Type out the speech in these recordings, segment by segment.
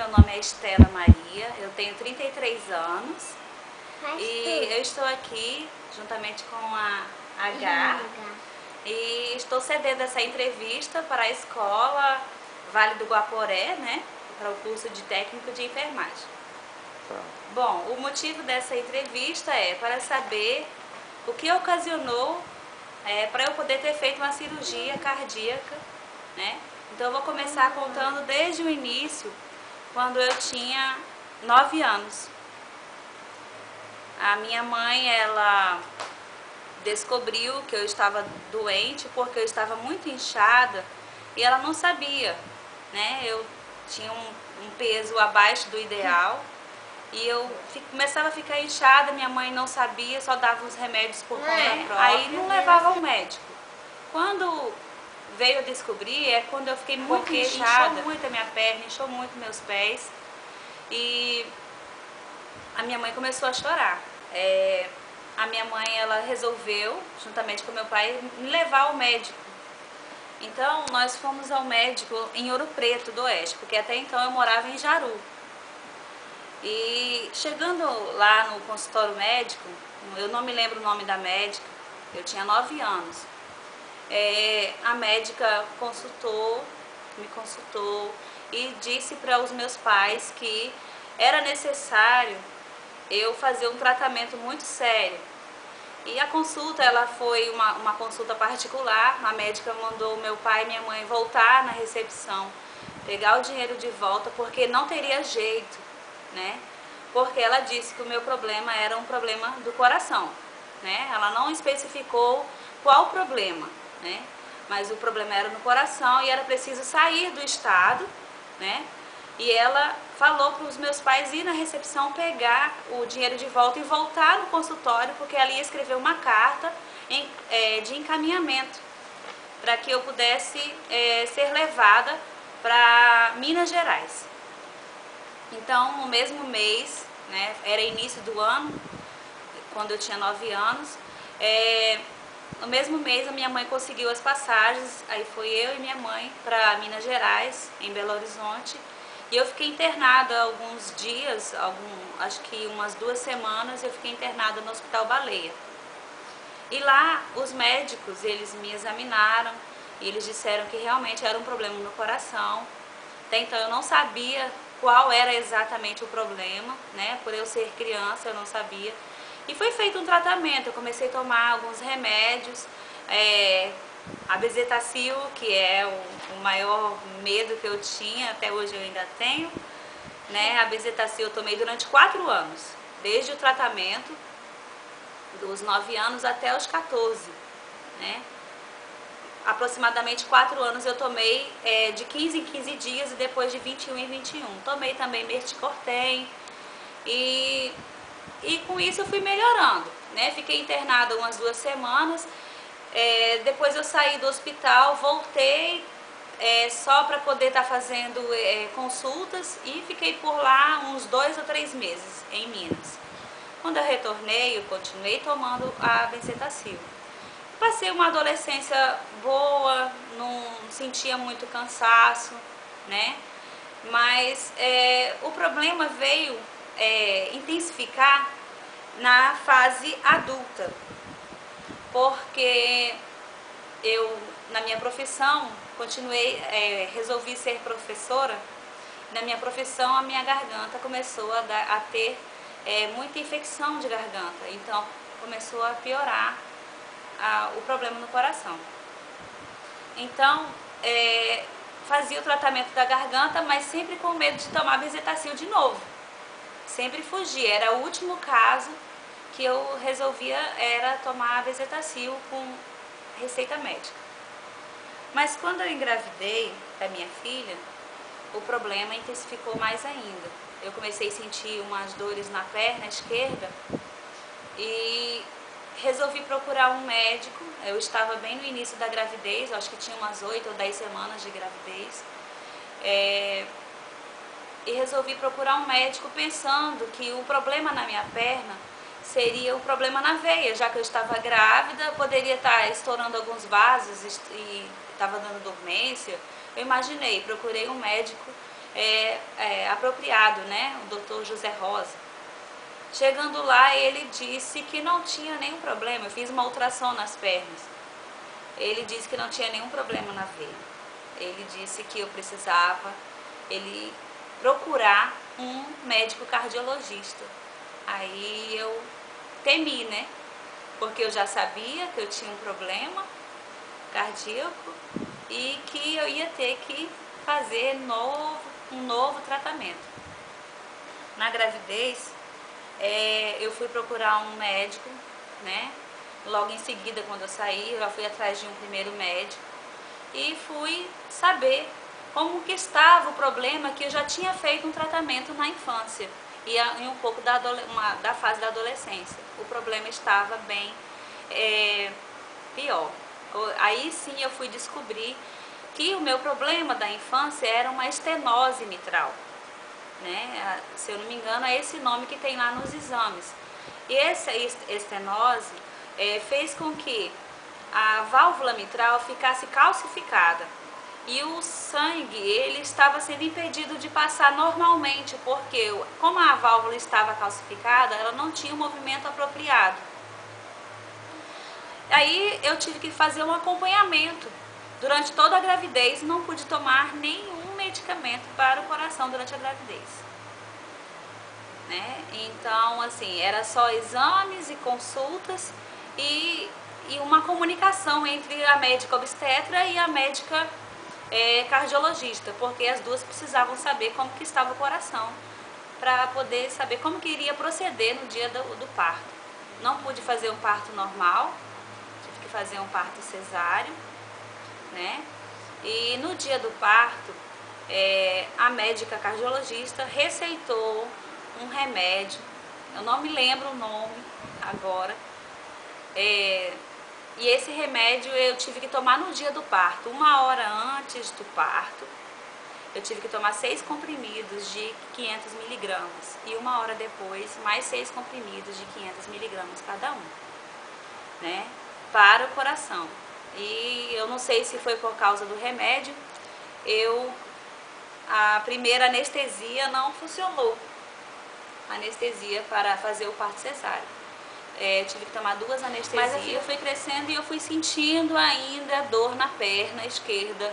meu nome é Estela Maria, eu tenho 33 anos e eu estou aqui juntamente com a H e estou cedendo essa entrevista para a escola Vale do Guaporé, né, para o curso de técnico de enfermagem. Bom, o motivo dessa entrevista é para saber o que ocasionou para eu poder ter feito uma cirurgia cardíaca, né? Então eu vou começar contando desde o início, quando eu tinha 9 anos. A minha mãe, ela descobriu que eu estava doente porque eu estava muito inchada e ela não sabia, né? Eu tinha um peso abaixo do ideal e eu começava a ficar inchada, minha mãe não sabia, só dava os remédios por conta própria, aí não levava ao médico. Quando veio a descobrir é quando eu fiquei muito inchada, inchou muito a minha perna, inchou muito meus pés e a minha mãe começou a chorar. A minha mãe, ela resolveu, juntamente com meu pai, me levar ao médico. Então nós fomos ao médico em Ouro Preto do Oeste, porque até então eu morava em Jaru. E chegando lá no consultório médico, eu não me lembro o nome da médica, eu tinha 9 anos. A médica me consultou e disse para os meus pais que era necessário eu fazer um tratamento muito sério. E a consulta, ela foi uma consulta particular, a médica mandou meu pai e minha mãe voltar na recepção, pegar o dinheiro de volta, porque não teria jeito, né? Porque ela disse que o meu problema era um problema do coração, né? Ela não especificou qual o problema, né? Mas o problema era no coração e era preciso sair do estado, né? E ela falou para os meus pais ir na recepção pegar o dinheiro de volta e voltar no consultório, porque ela ia escrever uma carta de encaminhamento para que eu pudesse ser levada para Minas Gerais. Então, no mesmo mês, né, era início do ano, quando eu tinha 9 anos, no mesmo mês a minha mãe conseguiu as passagens, aí foi eu e minha mãe para Minas Gerais, em Belo Horizonte, e eu fiquei internada alguns dias, acho que umas 2 semanas, eu fiquei internada no Hospital Baleia. E lá os médicos, eles me examinaram e eles disseram que realmente era um problema no coração. Até então eu não sabia qual era exatamente o problema, né? Por eu ser criança eu não sabia. E foi feito um tratamento, eu comecei a tomar alguns remédios, a Bezetacil, que é o maior medo que eu tinha, até hoje eu ainda tenho, né? A Bezetacil eu tomei durante 4 anos, desde o tratamento, dos 9 anos até os 14, né? Aproximadamente 4 anos eu tomei de 15 em 15 dias e depois de 21 em 21. Tomei também Merticortem e com isso eu fui melhorando, né? Fiquei internada umas 2 semanas, depois eu saí do hospital, voltei só para poder estar fazendo consultas e fiquei por lá uns 2 ou 3 meses em Minas. Quando eu retornei, eu continuei tomando a Bezetacil. Passei uma adolescência boa, não sentia muito cansaço, né? Mas o problema veio intensificar na fase adulta, porque eu, na minha profissão, resolvi ser professora. Na minha profissão, a minha garganta começou a ter muita infecção de garganta, então começou a piorar o problema no coração. Então, fazia o tratamento da garganta, mas sempre com medo de tomar Bezetacil de novo. Sempre fugia, era o último caso que eu resolvia era tomar Bezetacil com receita médica. Mas quando eu engravidei da minha filha, o problema intensificou mais ainda. Eu comecei a sentir umas dores na perna esquerda e resolvi procurar um médico. Eu estava bem no início da gravidez, acho que tinha umas 8 ou 10 semanas de gravidez. E resolvi procurar um médico pensando que o problema na minha perna seria o problema na veia, já que eu estava grávida, poderia estar estourando alguns vasos e estava dando dormência. Eu imaginei, procurei um médico apropriado, né? O doutor José Rosa. Chegando lá, ele disse que não tinha nenhum problema. Eu fiz uma ultrassom nas pernas. Ele disse que não tinha nenhum problema na veia. Ele disse que eu precisava procurar um médico cardiologista. Aí eu temi, né? Porque eu já sabia que eu tinha um problema cardíaco e que eu ia ter que fazer um novo tratamento. Na gravidez, eu fui procurar um médico, né? Logo em seguida, quando eu saí, eu fui atrás de um primeiro médico e fui saber como que estava o problema, que eu já tinha feito um tratamento na infância e um pouco da fase da adolescência. O problema estava bem pior. Aí sim eu fui descobrir que o meu problema da infância era uma estenose mitral, né? Se eu não me engano, é esse nome que tem lá nos exames. E essa estenose fez com que a válvula mitral ficasse calcificada e o sangue ele estava sendo impedido de passar normalmente, porque como a válvula estava calcificada, ela não tinha um movimento apropriado. Aí eu tive que fazer um acompanhamento durante toda a gravidez, não pude tomar nenhum medicamento para o coração durante a gravidez, né? Então, assim, era só exames e consultas e uma comunicação entre a médica obstetra e a médica cardiologista, porque as duas precisavam saber como que estava o coração para poder saber como que iria proceder no dia do parto. Não pude fazer um parto normal, tive que fazer um parto cesáreo, né? E no dia do parto, a médica cardiologista receitou um remédio, eu não me lembro o nome agora, e esse remédio eu tive que tomar no dia do parto, 1 hora antes do parto. Eu tive que tomar 6 comprimidos de 500 miligramas e 1 hora depois mais 6 comprimidos de 500 miligramas cada um, né, para o coração. E eu não sei se foi por causa do remédio, a primeira anestesia não funcionou, anestesia para fazer o parto cesáreo. Tive que tomar 2 anestesias. Mas assim, eu fui crescendo e eu fui sentindo ainda dor na perna esquerda.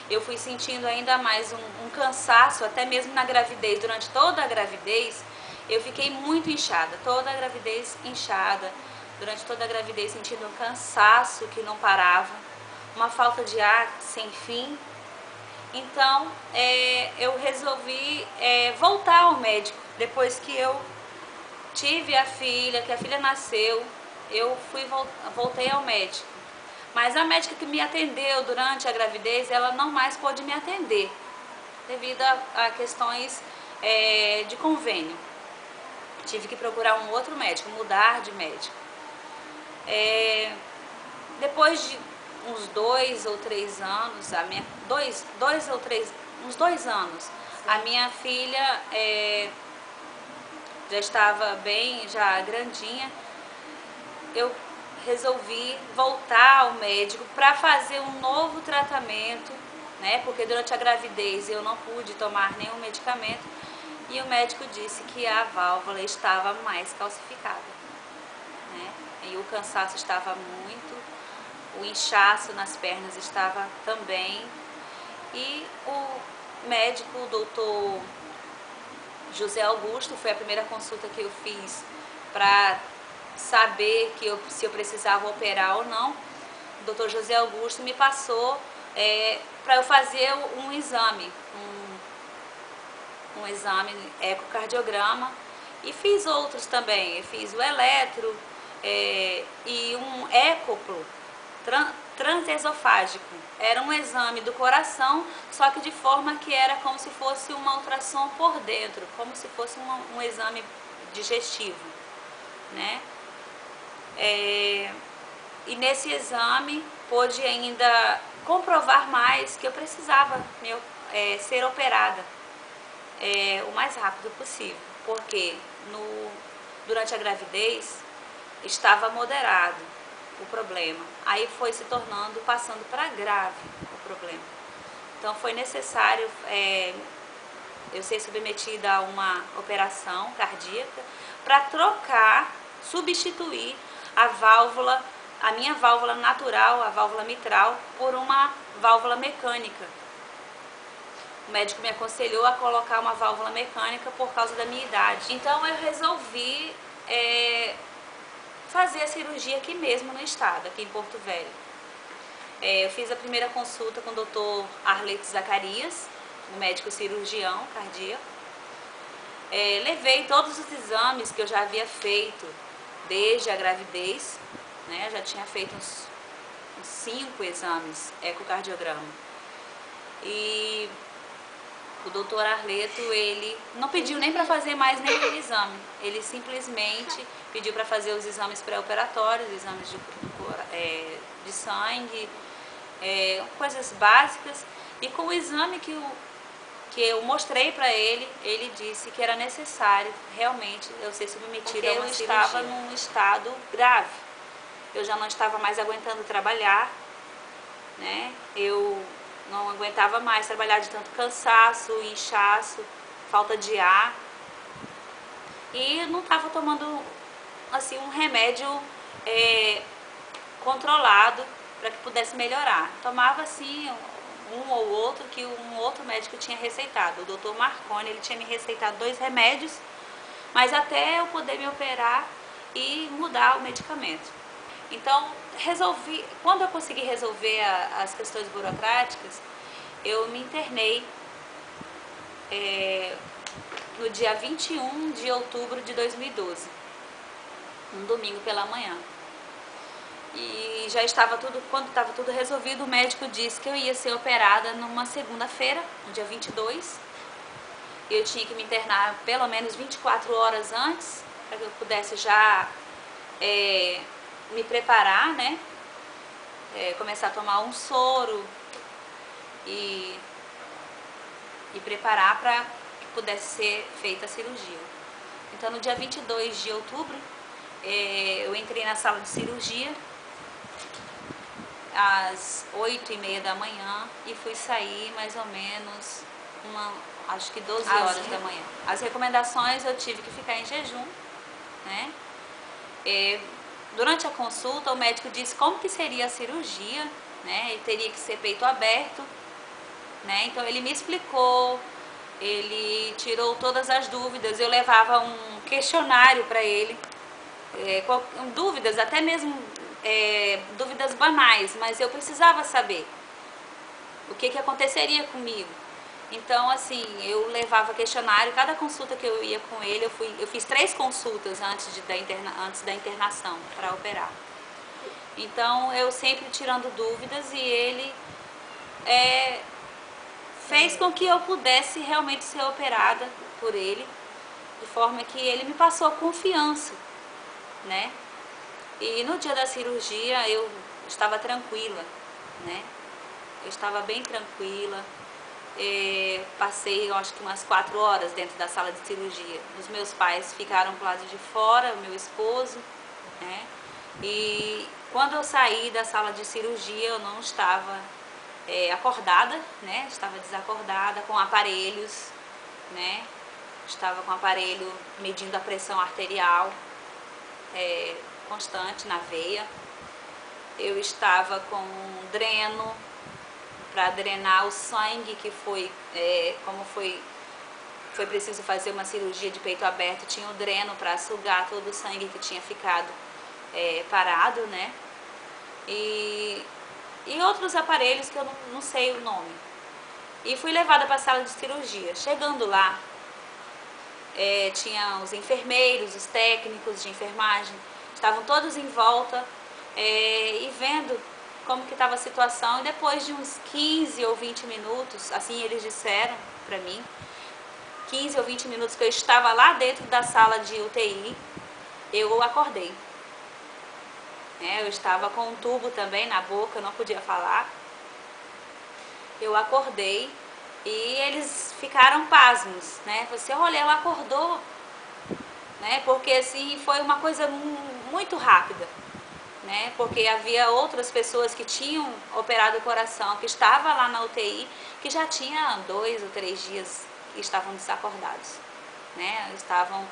Eu fui sentindo ainda mais um cansaço, até mesmo na gravidez. Durante toda a gravidez, eu fiquei muito inchada, toda a gravidez inchada. Durante toda a gravidez sentindo um cansaço que não parava, uma falta de ar sem fim. Então, eu resolvi voltar ao médico. Depois que eu tive a filha, que a filha nasceu, eu voltei ao médico. Mas a médica que me atendeu durante a gravidez, ela não mais pôde me atender, devido a questões de convênio. Tive que procurar um outro médico, mudar de médico. Depois de uns 2 ou 3 anos, uns 2 anos, a minha filha já estava bem, já grandinha. Eu resolvi voltar ao médico para fazer um novo tratamento, né? Porque durante a gravidez eu não pude tomar nenhum medicamento e o médico disse que a válvula estava mais calcificada, né? E o cansaço estava muito, o inchaço nas pernas estava também. E o médico, o doutor José Augusto, foi a primeira consulta que eu fiz para saber se eu precisava operar ou não. O doutor José Augusto me passou para eu fazer um exame, um exame ecocardiograma, e fiz outros também. Eu fiz o eletro e um écoplo transesofágico. Era um exame do coração, só que de forma que era como se fosse uma ultrassom por dentro, como se fosse um exame digestivo, né? E nesse exame pôde ainda comprovar mais que eu precisava ser operada o mais rápido possível, porque durante a gravidez estava moderado o problema, aí foi se passando para grave o problema. Então foi necessário eu ser submetida a uma operação cardíaca para trocar, substituir a minha válvula natural, a válvula mitral, por uma válvula mecânica. O médico me aconselhou a colocar uma válvula mecânica por causa da minha idade. Então eu resolvi fazer a cirurgia aqui mesmo no estado, aqui em Porto Velho. Eu fiz a primeira consulta com o Dr. Arleto Zacarias, um médico cirurgião cardíaco. Levei todos os exames que eu já havia feito desde a gravidez, né? Já tinha feito uns 5 exames, ecocardiograma. E o doutor Arleto, ele não pediu nem para fazer mais nenhum exame. Ele simplesmente pediu para fazer os exames pré-operatórios, exames de sangue, coisas básicas. E com o exame que eu mostrei para ele, ele disse que era necessário realmente eu ser submetida a uma cirurgia. Eu estava num estado grave. Eu já não estava mais aguentando trabalhar, né? Eu não aguentava mais trabalhar de tanto cansaço, inchaço, falta de ar. E não estava tomando assim um remédio controlado para que pudesse melhorar. Tomava assim um ou outro que um outro médico tinha receitado. O Dr. Marconi, ele tinha me receitado 2 remédios, mas até eu poder me operar e mudar o medicamento. Então, quando eu consegui resolver as questões burocráticas, eu me internei no dia 21 de outubro de 2012, um domingo pela manhã. E já estava quando estava tudo resolvido, o médico disse que eu ia ser operada numa segunda-feira, no dia 22. Eu tinha que me internar pelo menos 24 horas antes, para que eu pudesse já me preparar, né? Começar a tomar um soro e preparar para que pudesse ser feita a cirurgia. Então, no dia 22 de outubro, eu entrei na sala de cirurgia às 8h30 da manhã e fui sair mais ou menos acho que 12 horas da manhã. As recomendações, eu tive que ficar em jejum, né? Durante a consulta, o médico disse como que seria a cirurgia, né? Ele teria que ser peito aberto, né? Então ele me explicou, ele tirou todas as dúvidas. Eu levava um questionário para ele, com dúvidas, até mesmo dúvidas banais, mas eu precisava saber o que aconteceria comigo. Então, assim, eu levava questionário. Cada consulta que eu ia com ele, eu fiz 3 consultas antes da internação para operar. Então, eu sempre tirando dúvidas, e ele fez com que eu pudesse realmente ser operada por ele, de forma que ele me passou confiança, né? E no dia da cirurgia eu estava tranquila, né? Eu estava bem tranquila. Passei, eu acho que umas 4 horas dentro da sala de cirurgia. Os meus pais ficaram pro lado de fora, o meu esposo, né? E quando eu saí da sala de cirurgia, eu não estava acordada, né? Estava desacordada, com aparelhos, né? Estava com o aparelho medindo a pressão arterial constante na veia. Eu estava com um dreno para drenar o sangue, que como foi preciso fazer uma cirurgia de peito aberto, tinha o dreno para sugar todo o sangue que tinha ficado parado, né? E outros aparelhos que eu não sei o nome. E fui levada para a sala de cirurgia. Chegando lá, tinha os enfermeiros, os técnicos de enfermagem, estavam todos em volta e vendo como que estava a situação. E depois de uns 15 ou 20 minutos, assim eles disseram para mim, 15 ou 20 minutos que eu estava lá dentro da sala de UTI, eu acordei. Eu estava com um tubo também na boca, eu não podia falar. Eu acordei e eles ficaram pasmos, né? Você, olha, ela acordou, né? Porque assim foi uma coisa muito rápida, né? Porque havia outras pessoas que tinham operado o coração, que estavam lá na UTI, que já tinha 2 ou 3 dias estavam desacordados, né? Estavam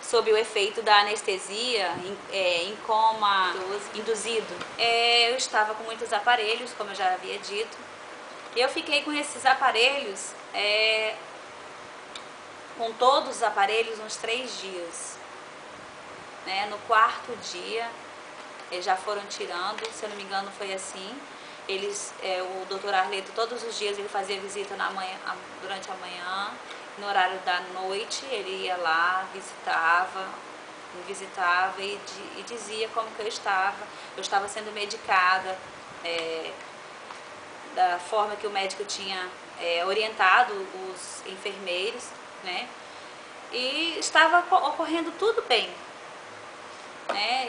sob o efeito da anestesia, em coma induzido. Eu estava com muitos aparelhos, como eu já havia dito. Eu fiquei com esses aparelhos, com todos os aparelhos, uns 3 dias. Né? No 4º dia, eles já foram tirando, se eu não me engano foi assim. O doutor Arleto, todos os dias ele fazia visita durante a manhã, no horário da noite ele ia lá, me visitava e dizia como que eu estava. Eu estava sendo medicada da forma que o médico tinha orientado os enfermeiros, né? E estava ocorrendo tudo bem.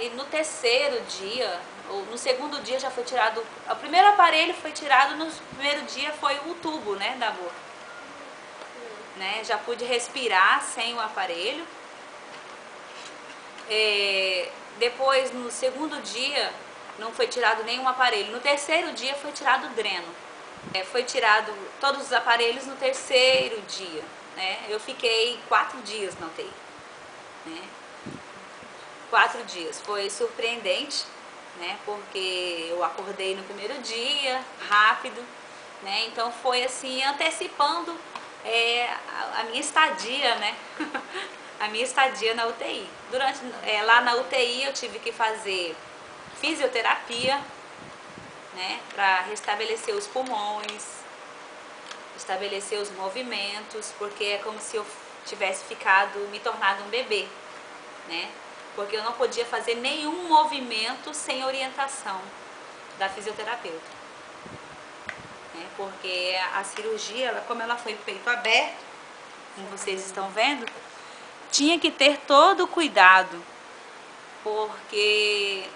E no 3º dia, ou no 2º dia já foi tirado, o primeiro aparelho foi tirado, no 1º dia foi o tubo, né, da boca. Já pude respirar sem o aparelho. Depois, no 2º dia, não foi tirado nenhum aparelho. No 3º dia foi tirado o dreno. Foi tirado todos os aparelhos no 3º dia. Eu fiquei 4 dias na UTI. 4 dias. Foi surpreendente, porque eu acordei no 1º dia, rápido, então foi assim, antecipando a minha estadia, a minha estadia na UTI. Lá na UTI eu tive que fazer fisioterapia, para restabelecer os pulmões, estabelecer os movimentos, porque é como se eu tivesse me tornado um bebê, porque eu não podia fazer nenhum movimento sem orientação da fisioterapeuta. Porque a cirurgia, como ela foi peito aberto, como vocês estão vendo, tinha que ter todo o cuidado, porque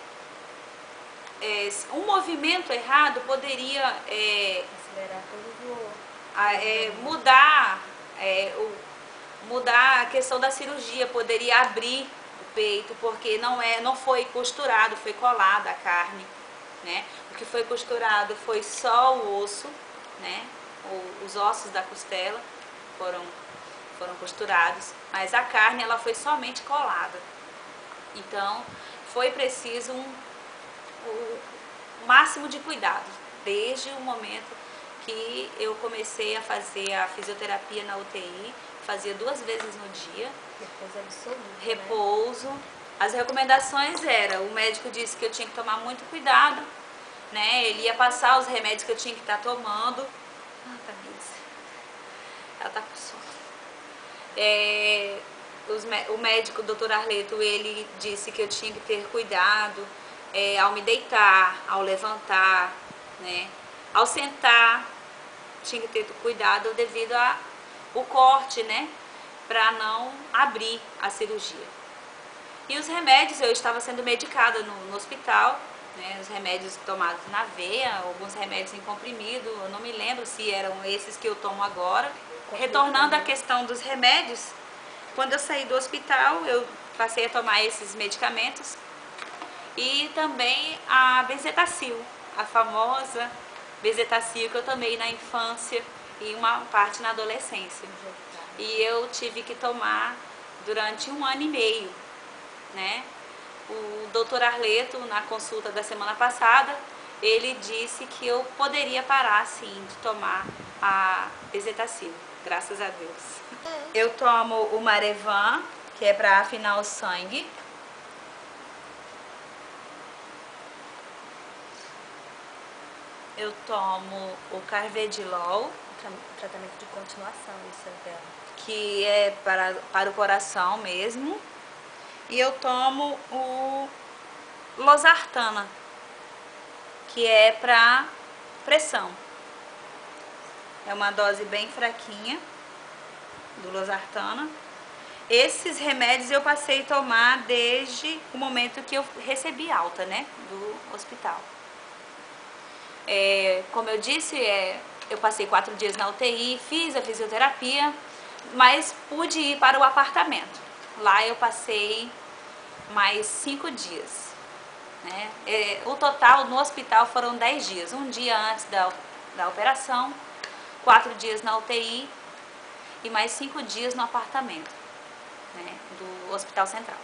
um movimento errado poderia acelerar todo mudar a questão da cirurgia, poderia abrir o peito, porque não foi costurado, foi colada a carne, O que foi costurado foi só o osso, os ossos da costela foram costurados, mas a carne ela foi somente colada. Então foi preciso o máximo de cuidado, desde o momento que eu comecei a fazer a fisioterapia na UTI, fazia 2 vezes no dia. Repouso absoluto, repouso. As recomendações eram, o médico disse que eu tinha que tomar muito cuidado, ele ia passar os remédios que eu tinha que estar tomando. Ela tá com sono. O médico, o doutor Arleto, ele disse que eu tinha que ter cuidado ao me deitar, ao levantar, ao sentar, tinha que ter cuidado devido ao corte, para não abrir a cirurgia. E os remédios, eu estava sendo medicada no hospital, os remédios tomados na veia, alguns remédios em comprimido, eu não me lembro se eram esses que eu tomo agora. Retornando à questão dos remédios, quando eu saí do hospital, eu passei a tomar esses medicamentos e também a Benzetacil, a famosa Benzetacil que eu tomei na infância e uma parte na adolescência. E eu tive que tomar durante 1 ano e meio, O doutor Arleto, na consulta da semana passada, ele disse que eu poderia parar, sim, de tomar a Benzetacil, graças a Deus. Eu tomo o Marevan, que é para afinar o sangue. Eu tomo o Carvedilol, tratamento de continuação, isso é dela. Que é para o coração mesmo. E eu tomo o Losartana, que é para pressão. É uma dose bem fraquinha do Losartana. Esses remédios eu passei a tomar desde o momento que eu recebi alta, do hospital. Como eu disse, eu passei 4 dias na UTI, fiz a fisioterapia, mas pude ir para o apartamento. Lá eu passei mais 5 dias. O total no hospital foram 10 dias. Um dia antes da operação, 4 dias na UTI e mais 5 dias no apartamento, né, do Hospital Central.